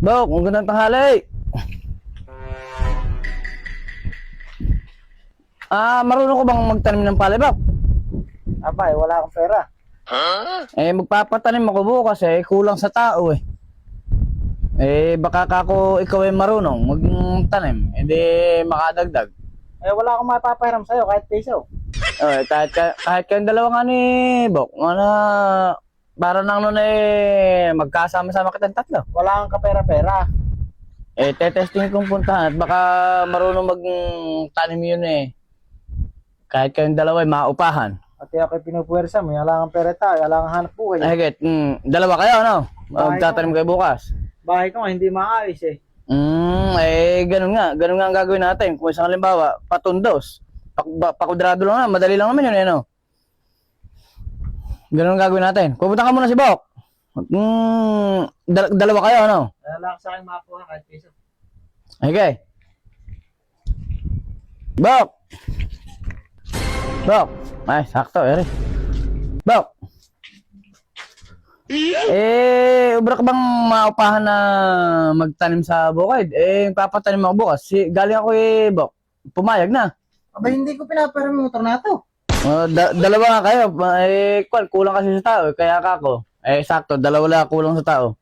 Bok, magandang tanghali. Marunong ko bang magtanim ng palay, Bok? Abay, wala akong pera. Magpapatanim ako bukas kulang sa tao eh. Baka kako ikaw ay marunong magtanim, makadagdag. Wala akong mapapahiram sa'yo kahit piso. Kahit kayong dalawa nga ni Bok, para nang nun magkasama-sama kitang tatlo. Wala akong kapera-pera. Tetesting kong puntahan at baka marunong magtanim yun eh. Kahit kayong dalawa ay maupahan. Pati ako'y pinupuwersa mo, wala akong pera tayo, wala akong hanap buhay. Dalawa kayo, ano? Bahay Magtatanim kayo bukas. Bahay ko nga, hindi maayos eh. Ganun nga ang gagawin natin. Kung isang halimbawa, patundos. Pakudrado lang na, madali lang naman yun, no? Ganun ang gagawin natin. Pupunta ka muna si Bok. Dalawa kayo, ano? Wala akong sa akin makakuha kahit piso. Okay. Bok! Bok! Ay, sakto, eri. Bok! Ubra ka bang maupahan na magtanim sa bukid? Papatanim ako bukas. Galing ako Bok. Pumayag na. Abay, hindi ko pinapahiram yung motor na to. Dalawa nga kayo. Kulang kasi sa tao. Kaya kako. Sakto. Dalawa lang kulang sa tao.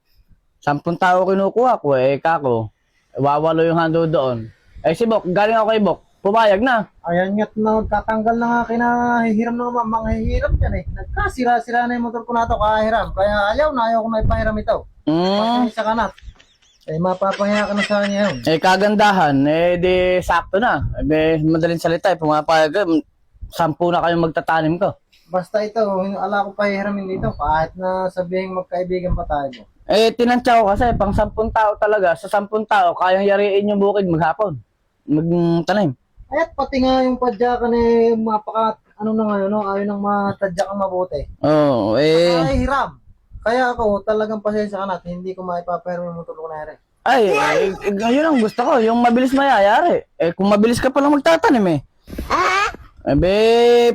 10 tao kinukuha ko. Kako. Wawalo yung hando doon. Si Bok. Galing ako kay Bok. Pumayag na. Ayan nga't na tatanggal na nga kinahihiram na mga hihiram dyan eh. Nagkasira-sira na yung motor ko na to kahiram. Kaya ayaw ko na ipahiram ito. Pasensya ka na. Mapapahiya ka na sa kanya yun. Kagandahan. Di sakto na. Madaling salita. Pumapayag. 10 na kayong magtatanim ko. Basta ito, ala ko pahihiramin dito. Kahit na sabihin magkaibigan pa tayo. Tinantya ko kasi pang 10 tao talaga. Sa 10 tao, kayang yariin yung bukid maghapon. Magtanim. At pati nga yung padyakan ano na ngayon, no? Ayaw nang matadyakan mabuti. Oo, Ay, hiram. Kaya ako, talagang pasensya ka na. Hindi ko maipapahiram yung motor ko na rin. Yun ang gusto ko. Yung mabilis mayayari. Kung mabilis ka palang magtatanim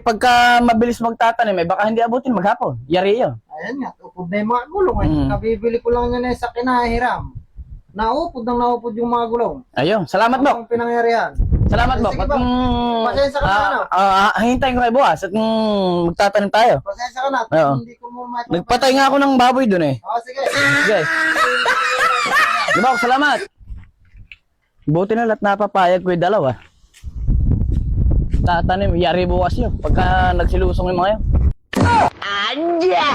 pagka mabilis magtatanim baka hindi abutin maghapon. Yari yun. Ayan nga, upod na yung mga gulong. Kabibili ko lang yan sa kinahiram. Naupod yung mga gulong. Ayun, salamat Bok. Ang pinangyarihan. Salamat Bok. Sige, Bok. Pasensya ka na. Hintayin ko kayo bukas at magtatanim tayo. Pasensya ka na. Oo. Hindi ko mo maipapahiram. Nagpatay nga ako ng baboy dun Sige. Sige. Bok, salamat. Buti na lahat napapayag ko yung dalawa. Tatanim, yari bukas yun. Pagka nagsilusong yung mga yun. Anja!